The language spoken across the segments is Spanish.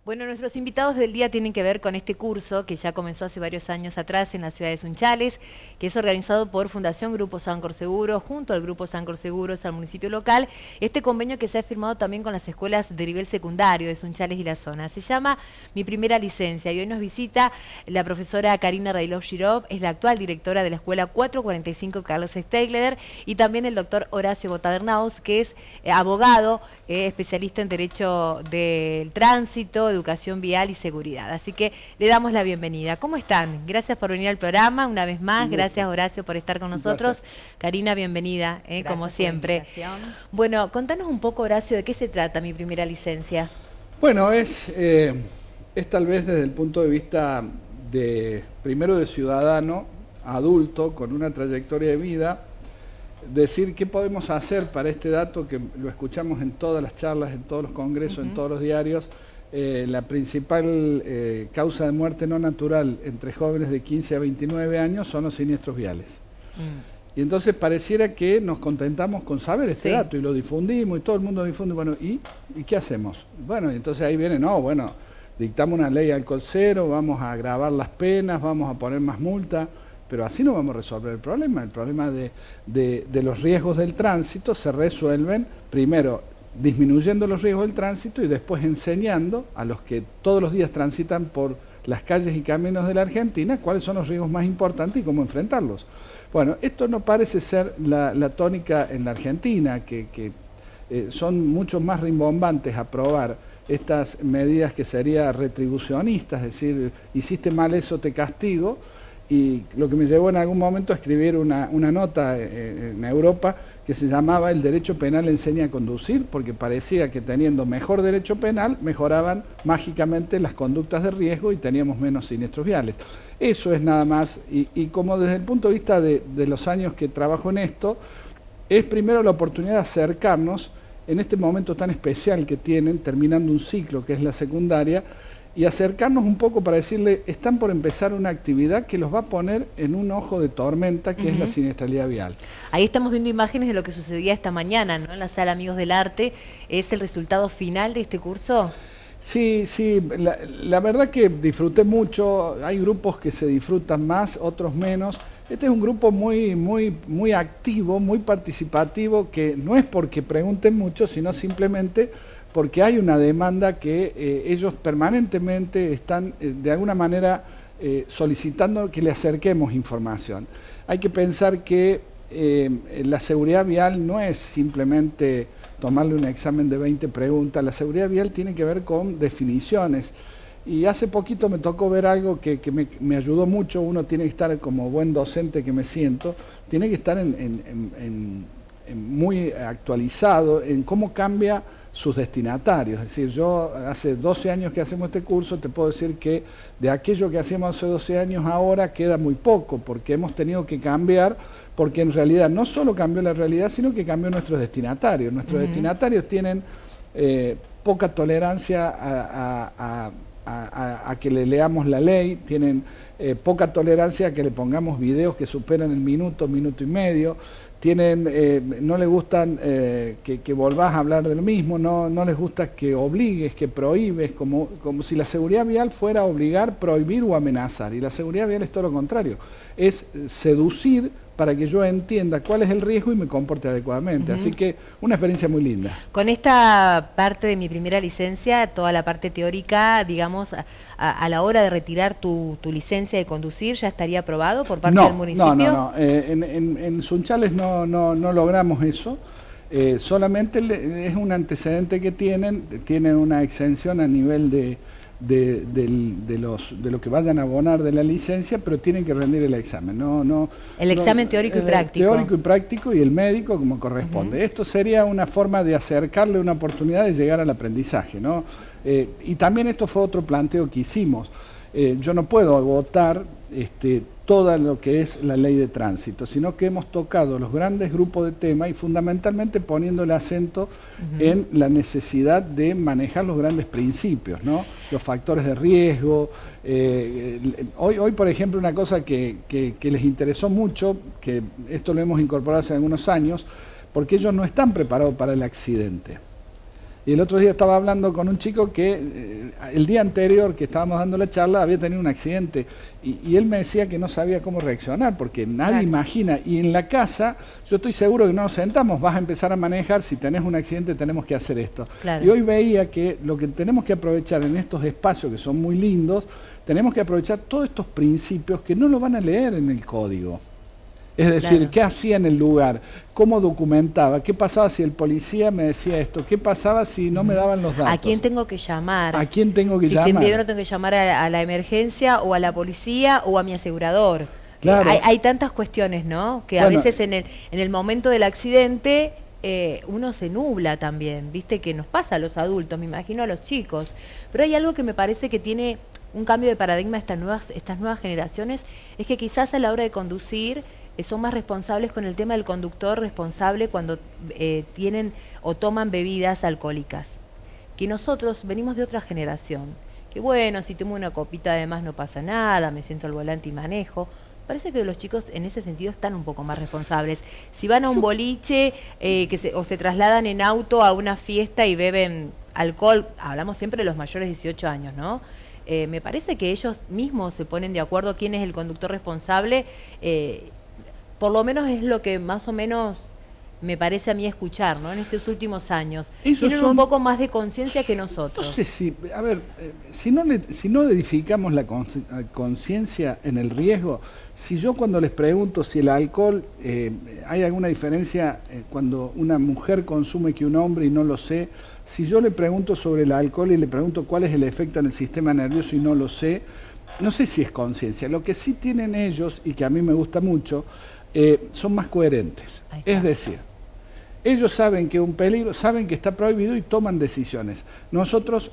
Bueno, nuestros invitados del día tienen que ver con este curso que ya comenzó hace varios años atrás en la ciudad de Sunchales, que es organizado por Fundación Grupo Sancor Seguros, junto al Grupo Sancor Seguros, al municipio local. Este convenio que se ha firmado también con las escuelas de nivel secundario de Sunchales y la zona. Se llama Mi Primera Licencia y hoy nos visita la profesora Karina Railov-Girov, es la actual directora de la escuela 445 Carlos Steigleder, y también el doctor Horacio Botabernaus, que es abogado, especialista en Derecho del Tránsito, Educación Vial y Seguridad. Así que le damos la bienvenida. ¿Cómo están? Gracias por venir al programa una vez más. Gracias, Horacio, por estar con nosotros. Karina, bienvenida, como siempre. Bueno, contanos un poco, Horacio, de qué se trata Mi Primera Licencia. Bueno, es tal vez desde el punto de vista primero de ciudadano, adulto, con una trayectoria de vida, decir qué podemos hacer para este dato que lo escuchamos en todas las charlas, en todos los congresos, en todos los diarios. La principal causa de muerte no natural entre jóvenes de 15 a 29 años son los siniestros viales. Y entonces pareciera que nos contentamos con saber este dato y lo difundimos y todo el mundo difunde. Bueno, ¿y qué hacemos? Bueno, y entonces ahí viene, dictamos una ley alcohol cero, vamos a agravar las penas, vamos a poner más multa, pero así no vamos a resolver el problema. El problema de los riesgos del tránsito se resuelven primero disminuyendo los riesgos del tránsito y después enseñando a los que todos los días transitan por las calles y caminos de la Argentina cuáles son los riesgos más importantes y cómo enfrentarlos. Bueno, esto no parece ser la tónica en la Argentina, que son mucho más rimbombantes aprobar estas medidas que serían retribucionistas, es decir, hiciste mal eso, te castigo. Y lo que me llevó en algún momento a escribir una nota en Europa que se llamaba El derecho penal enseña a conducir, porque parecía que teniendo mejor derecho penal mejoraban mágicamente las conductas de riesgo y teníamos menos siniestros viales. Eso es nada más, y como desde el punto de vista de los años que trabajo en esto, es primero la oportunidad de acercarnos en este momento tan especial que tienen, terminando un ciclo que es la secundaria, y acercarnos un poco para decirle, están por empezar una actividad que los va a poner en un ojo de tormenta, que es la siniestralidad vial. Ahí estamos viendo imágenes de lo que sucedía esta mañana, ¿no? En la sala Amigos del Arte. ¿Es el resultado final de este curso? Sí, la verdad que disfruté mucho. Hay grupos que se disfrutan más, otros menos. Este es un grupo muy activo, muy participativo, que no es porque pregunten mucho, sino simplemente porque hay una demanda que ellos permanentemente están de alguna manera solicitando que le acerquemos información. Hay que pensar que la seguridad vial no es simplemente tomarle un examen de 20 preguntas, la seguridad vial tiene que ver con definiciones. Y hace poquito me tocó ver algo que me ayudó mucho. Uno tiene que estar, como buen docente que me siento, tiene que estar muy actualizado en cómo cambia sus destinatarios. Es decir, yo hace 12 años que hacemos este curso, te puedo decir que de aquello que hacíamos hace 12 años ahora queda muy poco, porque hemos tenido que cambiar, porque en realidad no solo cambió la realidad, sino que cambió nuestros destinatarios. Nuestros destinatarios tienen poca tolerancia a que le leamos la ley, tienen poca tolerancia a que le pongamos videos que superan el minuto, minuto y medio, no les gustan que volvás a hablar del mismo, no les gusta que obligues, que prohíbes, como si la seguridad vial fuera obligar, prohibir o amenazar. Y la seguridad vial es todo lo contrario, es seducir para que yo entienda cuál es el riesgo y me comporte adecuadamente. Así que una experiencia muy linda. Con esta parte de Mi Primera Licencia, toda la parte teórica, digamos, a la hora de retirar tu licencia de conducir, ¿ya estaría aprobado por parte del municipio? No. En Sunchales no logramos eso. Solamente es un antecedente que tienen una exención a nivel de lo que vayan a abonar de la licencia, pero tienen que rendir el examen. El examen teórico y práctico. Teórico y práctico y el médico como corresponde. Esto sería una forma de acercarle una oportunidad de llegar al aprendizaje, ¿no? Y también esto fue otro planteo que hicimos. Yo no puedo agotar todo lo que es la ley de tránsito, sino que hemos tocado los grandes grupos de temas y fundamentalmente poniendo el acento en la necesidad de manejar los grandes principios, ¿no? Los factores de riesgo. Hoy, por ejemplo, una cosa que les interesó mucho, que esto lo hemos incorporado hace algunos años, porque ellos no están preparados para el accidente. Y el otro día estaba hablando con un chico que el día anterior que estábamos dando la charla había tenido un accidente y él me decía que no sabía cómo reaccionar porque nadie imagina. Y en la casa yo estoy seguro que no nos sentamos, vas a empezar a manejar, si tenés un accidente tenemos que hacer esto. Y hoy veía que lo que tenemos que aprovechar en estos espacios que son muy lindos, tenemos que aprovechar todos estos principios que no lo van a leer en el código. Es decir, ¿qué hacía en el lugar? ¿Cómo documentaba? ¿Qué pasaba si el policía me decía esto? ¿Qué pasaba si no me daban los datos? ¿A quién tengo que llamar? ¿A quién tengo que llamar? Si tengo que llamar a la emergencia o a la policía o a mi asegurador. Claro. Hay tantas cuestiones, ¿no? Que a veces en el momento del accidente uno se nubla también, ¿viste? Que nos pasa a los adultos, me imagino a los chicos. Pero hay algo que me parece que tiene un cambio de paradigma estas nuevas generaciones, es que quizás a la hora de conducir son más responsables con el tema del conductor responsable cuando tienen o toman bebidas alcohólicas. Que nosotros venimos de otra generación. Que bueno, si tomo una copita además no pasa nada, me siento al volante y manejo. Parece que los chicos en ese sentido están un poco más responsables. Si van a un boliche o se trasladan en auto a una fiesta y beben alcohol, hablamos siempre de los mayores de 18 años, ¿no? Me parece que ellos mismos se ponen de acuerdo quién es el conductor responsable. Por lo menos es lo que más o menos me parece a mí escuchar, ¿no? En estos últimos años. Tienen un poco más de conciencia que nosotros. No sé si, a ver, si no edificamos la conciencia en el riesgo, si yo cuando les pregunto si el alcohol, hay alguna diferencia cuando una mujer consume que un hombre y no lo sé, si yo le pregunto sobre el alcohol y le pregunto cuál es el efecto en el sistema nervioso y no lo sé, no sé si es conciencia. Lo que sí tienen ellos, y que a mí me gusta mucho, son más coherentes. Es decir, ellos saben que es un peligro, saben que está prohibido y toman decisiones. Nosotros,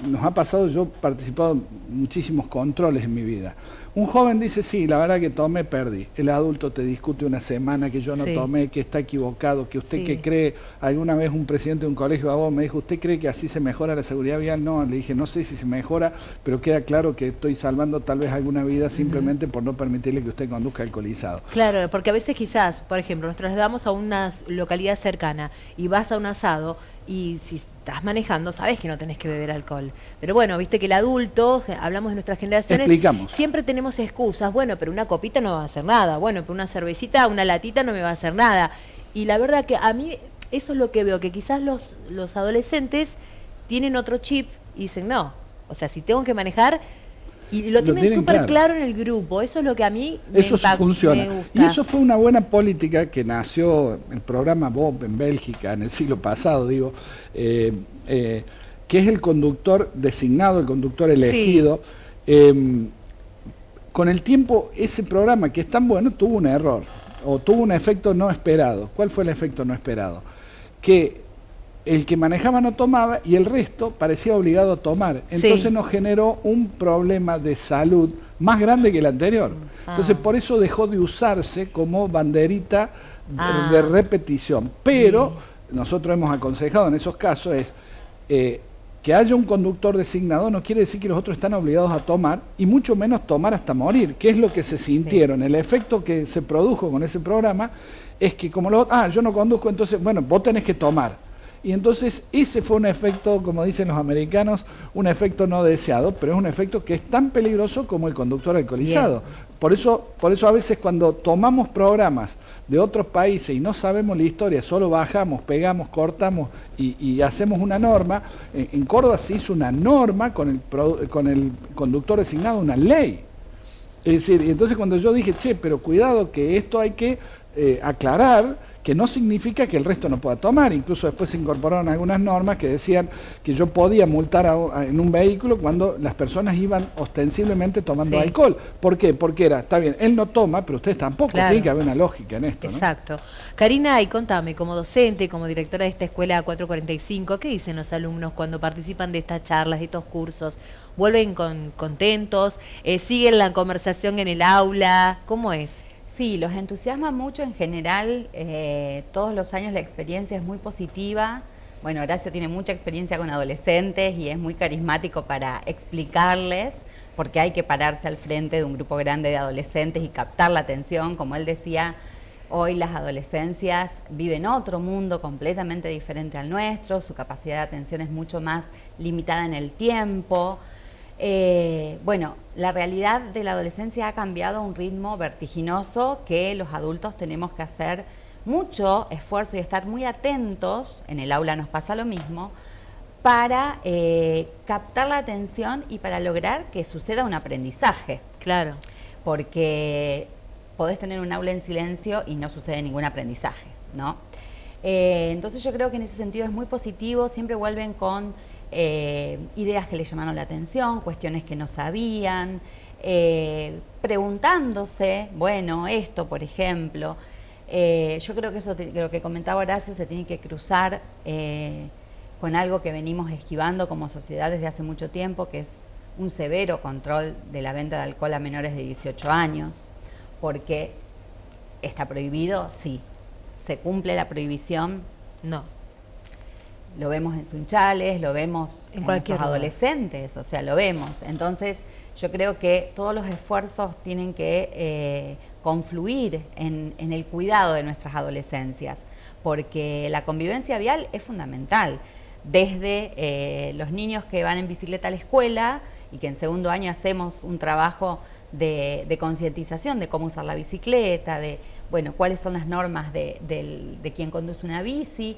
nos ha pasado, yo he participado en muchísimos controles en mi vida. Un joven dice, sí, la verdad que tomé, perdí. El adulto te discute una semana que yo no tomé, que está equivocado, que usted que cree, alguna vez un presidente de un colegio de abogados me dijo, ¿usted cree que así se mejora la seguridad vial? No, le dije, no sé si se mejora, pero queda claro que estoy salvando tal vez alguna vida simplemente por no permitirle que usted conduzca alcoholizado. Claro, porque a veces quizás, por ejemplo, nos trasladamos a una localidad cercana y vas a un asado y si estás manejando, sabes que no tenés que beber alcohol. Pero bueno, viste que el adulto, hablamos de nuestras generaciones, siempre tenemos excusas. Bueno, pero una copita no va a hacer nada. Bueno, pero una cervecita, una latita no me va a hacer nada. Y la verdad que a mí eso es lo que veo, que quizás los adolescentes tienen otro chip y dicen, no, o sea, si tengo que manejar... Y lo tienen súper claro en el grupo, eso es lo que a mí me funciona. Me gusta. Y eso fue una buena política que nació el programa Bob en Bélgica en el siglo pasado, digo, que es el conductor designado, el conductor elegido. Con el tiempo ese programa, que es tan bueno, tuvo un error, o tuvo un efecto no esperado. ¿Cuál fue el efecto no esperado? Que el que manejaba no tomaba y el resto parecía obligado a tomar. Entonces nos generó un problema de salud más grande que el anterior. Entonces por eso dejó de usarse como banderita de repetición. Pero nosotros hemos aconsejado en esos casos que haya un conductor designado no quiere decir que los otros están obligados a tomar y mucho menos tomar hasta morir, que es lo que se sintieron. El efecto que se produjo con ese programa es que como yo no conduzco, entonces bueno, vos tenés que tomar. Y entonces ese fue un efecto, como dicen los americanos, un efecto no deseado, pero es un efecto que es tan peligroso como el conductor alcoholizado. Por eso a veces cuando tomamos programas de otros países y no sabemos la historia, solo bajamos, pegamos, cortamos y hacemos una norma, en Córdoba se hizo una norma con el conductor designado, una ley. Es decir, y entonces cuando yo dije, pero cuidado que esto hay que aclarar, que no significa que el resto no pueda tomar. Incluso después se incorporaron algunas normas que decían que yo podía multar en un vehículo cuando las personas iban ostensiblemente tomando alcohol. ¿Por qué? Porque está bien, él no toma, pero ustedes tampoco. Tiene que haber una lógica en esto, ¿no? Exacto. Karina, y contame, como docente, como directora de esta escuela 445, ¿qué dicen los alumnos cuando participan de estas charlas, de estos cursos? ¿Vuelven contentos? ¿Siguen la conversación en el aula? ¿Cómo es? Sí, los entusiasma mucho en general, todos los años la experiencia es muy positiva. Bueno, Horacio tiene mucha experiencia con adolescentes y es muy carismático para explicarles, porque hay que pararse al frente de un grupo grande de adolescentes y captar la atención. Como él decía, Hoy las adolescencias viven otro mundo completamente diferente al nuestro, su capacidad de atención es mucho más limitada en el tiempo. Bueno, la realidad de la adolescencia ha cambiado a un ritmo vertiginoso que los adultos tenemos que hacer mucho esfuerzo y estar muy atentos, en el aula nos pasa lo mismo, para captar la atención y para lograr que suceda un aprendizaje. Claro. Porque podés tener un aula en silencio y no sucede ningún aprendizaje, ¿no? Entonces yo creo que en ese sentido es muy positivo, siempre vuelven con ideas que les llamaron la atención, cuestiones que no sabían, preguntándose, bueno, esto por ejemplo, yo creo que eso, lo que comentaba Horacio, se tiene que cruzar con algo que venimos esquivando como sociedad desde hace mucho tiempo, que es un severo control de la venta de alcohol a menores de 18 años, porque está prohibido, sí. ¿Se cumple la prohibición? No. Lo vemos en Sunchales, lo vemos en nuestros adolescentes, o sea, lo vemos. Entonces, yo creo que todos los esfuerzos tienen que confluir en el cuidado de nuestras adolescencias, porque la convivencia vial es fundamental. Desde los niños que van en bicicleta a la escuela y que en segundo año hacemos un trabajo de concientización de cómo usar la bicicleta, de bueno, cuáles son las normas de quien conduce una bici,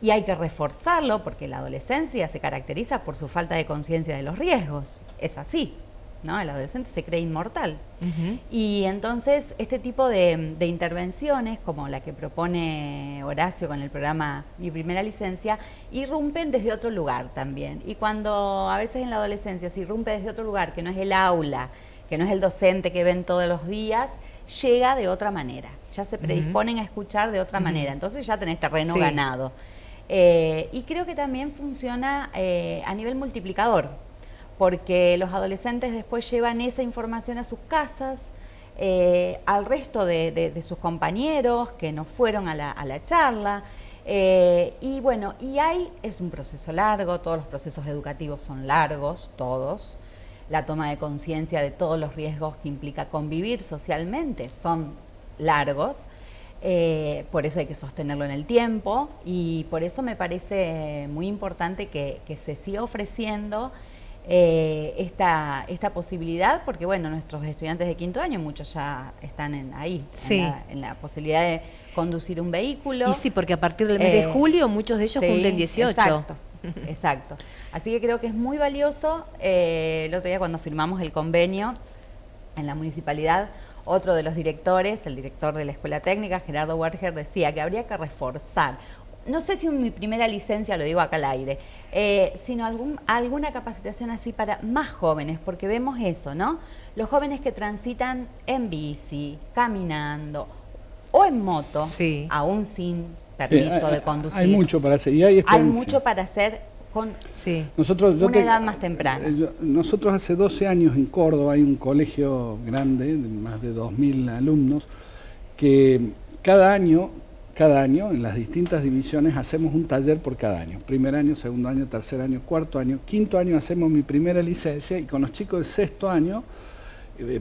y hay que reforzarlo porque la adolescencia se caracteriza por su falta de conciencia de los riesgos, es así, ¿no? El adolescente se cree inmortal. Y entonces este tipo de intervenciones, como la que propone Horacio con el programa Mi Primera Licencia, irrumpen desde otro lugar también. Y cuando a veces en la adolescencia se irrumpe desde otro lugar, que no es el aula, que no es el docente que ven todos los días, llega de otra manera, ya se predisponen a escuchar de otra manera, entonces ya tenés terreno ganado. Y creo que también funciona a nivel multiplicador, porque los adolescentes después llevan esa información a sus casas, al resto de sus compañeros que no fueron a la charla, y bueno, es un proceso largo, todos los procesos educativos son largos, todos. La toma de conciencia de todos los riesgos que implica convivir socialmente son largos, por eso hay que sostenerlo en el tiempo y por eso me parece muy importante que se siga ofreciendo esta posibilidad, porque bueno, nuestros estudiantes de quinto año, muchos ya están ahí, en la posibilidad de conducir un vehículo. Y sí, porque a partir del mes de julio muchos de ellos cumplen 18. Exacto. Exacto. Así que creo que es muy valioso. El otro día cuando firmamos el convenio en la municipalidad, otro de los directores, el director de la Escuela Técnica, Gerardo Werger, decía que habría que reforzar, no sé si en Mi Primera Licencia, lo digo acá al aire, sino alguna capacitación así para más jóvenes, porque vemos eso, ¿no? Los jóvenes que transitan en bici, caminando o en moto, aún sin permiso de conducir. Hay mucho para hacer y hay mucho para hacer con una edad más temprana. Nosotros hace 12 años en Córdoba hay un colegio grande, de más de 2.000 alumnos, que cada año en las distintas divisiones hacemos un taller por cada año. Primer año, segundo año, tercer año, cuarto año, quinto año hacemos Mi Primera Licencia y con los chicos del sexto año,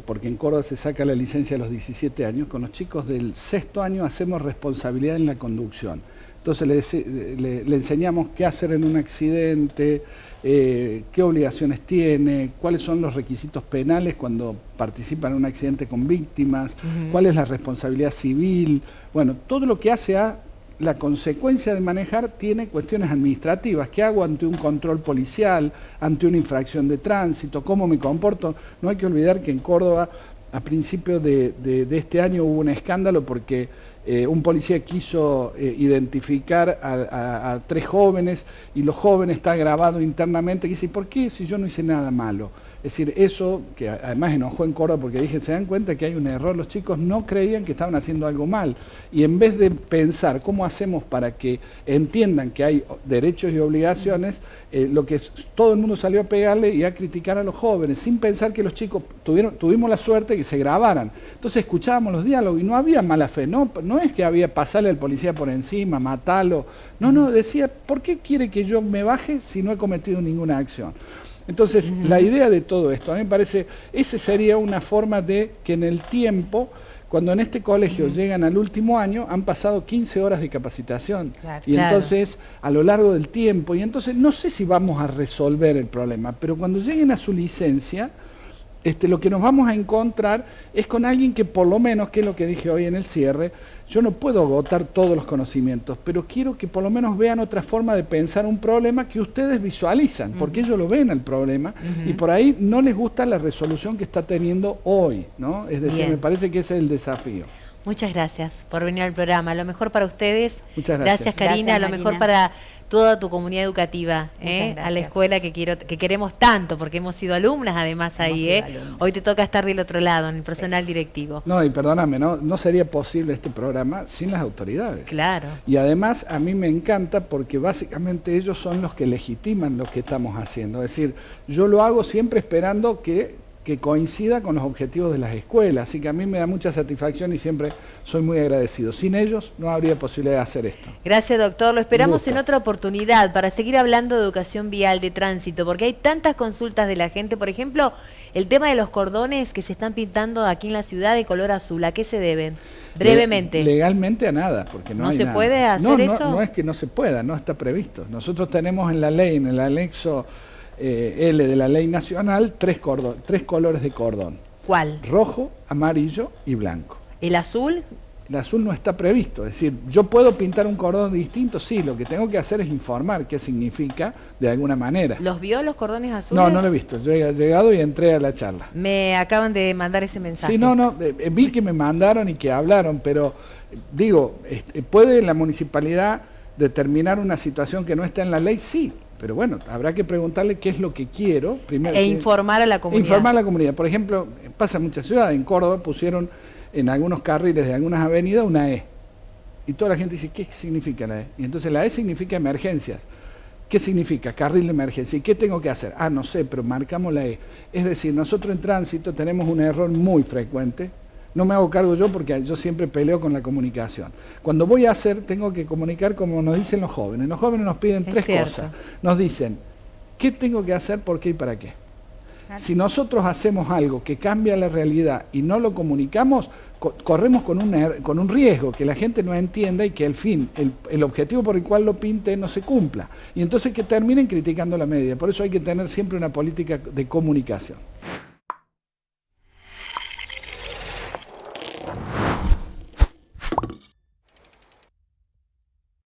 porque en Córdoba se saca la licencia a los 17 años, con los chicos del sexto año hacemos responsabilidad en la conducción. Entonces le enseñamos qué hacer en un accidente, qué obligaciones tiene, cuáles son los requisitos penales cuando participa en un accidente con víctimas, cuál es la responsabilidad civil. Bueno, todo lo que hace a la consecuencia de manejar tiene cuestiones administrativas. ¿Qué hago ante un control policial, ante una infracción de tránsito? ¿Cómo me comporto? No hay que olvidar que en Córdoba, a principios de este año, hubo un escándalo porque un policía quiso identificar a 3 jóvenes y los jóvenes está grabado internamente. Y dice, ¿por qué si yo no hice nada malo? Es decir, eso, que además enojó en Córdoba porque dije, se dan cuenta que hay un error, los chicos no creían que estaban haciendo algo mal. Y en vez de pensar cómo hacemos para que entiendan que hay derechos y obligaciones, todo el mundo salió a pegarle y a criticar a los jóvenes, sin pensar que los chicos tuvimos la suerte de que se grabaran. Entonces escuchábamos los diálogos y no había mala fe, no es que había pasarle al policía por encima, matarlo, no, decía, ¿por qué quiere que yo me baje si no he cometido ninguna acción? Entonces, la idea de todo esto, a mí me parece, esa sería una forma de que en el tiempo, cuando en este colegio llegan al último año, han pasado 15 horas de capacitación. Claro. Y entonces, a lo largo del tiempo, y entonces no sé si vamos a resolver el problema, pero cuando lleguen a su licencia, lo que nos vamos a encontrar es con alguien que por lo menos, que es lo que dije hoy en el cierre, yo no puedo agotar todos los conocimientos, pero quiero que por lo menos vean otra forma de pensar un problema que ustedes visualizan, porque ellos lo ven el problema y por ahí no les gusta la resolución que está teniendo hoy, ¿no? Es decir, Bien. me parece que ese es el desafío. Muchas gracias por venir al programa. Lo mejor para ustedes. Muchas gracias. Gracias, Karina. Gracias, Lo Marina. mejor para toda tu comunidad educativa, Muchas a la gracias. escuela que queremos tanto, porque hemos sido alumnas además Hemos ahí. sido alumnas. Hoy te toca estar del otro lado, en el personal directivo. No, y perdóname, no sería posible este programa sin las autoridades. Claro. Y además a mí me encanta porque básicamente ellos son los que legitiman lo que estamos haciendo. Es decir, yo lo hago siempre esperando que coincida con los objetivos de las escuelas. Así que a mí me da mucha satisfacción y siempre soy muy agradecido. Sin ellos no habría posibilidad de hacer esto. Gracias, doctor. Lo esperamos Gusto. en otra oportunidad para seguir hablando de educación vial, de tránsito, porque hay tantas consultas de la gente. Por ejemplo, el tema de los cordones que se están pintando aquí en la ciudad de color azul. ¿A qué se deben? Brevemente. Legalmente a nada, porque no ¿No hay se nada. puede hacer eso? No es que no se pueda, no está previsto. Nosotros tenemos en la ley, en el anexo L de la ley nacional, tres colores de cordón. ¿Cuál? Rojo, amarillo y blanco. ¿El azul? El azul no está previsto, es decir, yo puedo pintar un cordón distinto, sí, lo que tengo que hacer es informar qué significa de alguna manera. ¿Los vio los cordones azules? No, no lo he visto, yo he llegado y entré a la charla. Me acaban de mandar ese mensaje. Sí, vi que me mandaron y que hablaron, pero digo, ¿puede la municipalidad determinar una situación que no está en la ley? Sí, pero bueno, habrá que preguntarle qué es lo que quiero. Primero, informar a la comunidad. Informar a la comunidad. Por ejemplo, pasa en muchas ciudades, en Córdoba pusieron en algunos carriles de algunas avenidas una E. Y toda la gente dice, ¿qué significa la E? Y entonces la E significa emergencias. ¿Qué significa? Carril de emergencia. ¿Y qué tengo que hacer? No sé, pero marcamos la E. Es decir, nosotros en tránsito tenemos un error muy frecuente. No me hago cargo yo porque yo siempre peleo con la comunicación. Cuando voy a hacer, tengo que comunicar como nos dicen los jóvenes. Los jóvenes nos piden tres cosas. Nos dicen, ¿qué tengo que hacer, por qué y para qué? Claro. Si nosotros hacemos algo que cambia la realidad y no lo comunicamos, corremos con un riesgo, que la gente no entienda y que el objetivo por el cual lo pinte no se cumpla. Y entonces que terminen criticando la medida. Por eso hay que tener siempre una política de comunicación.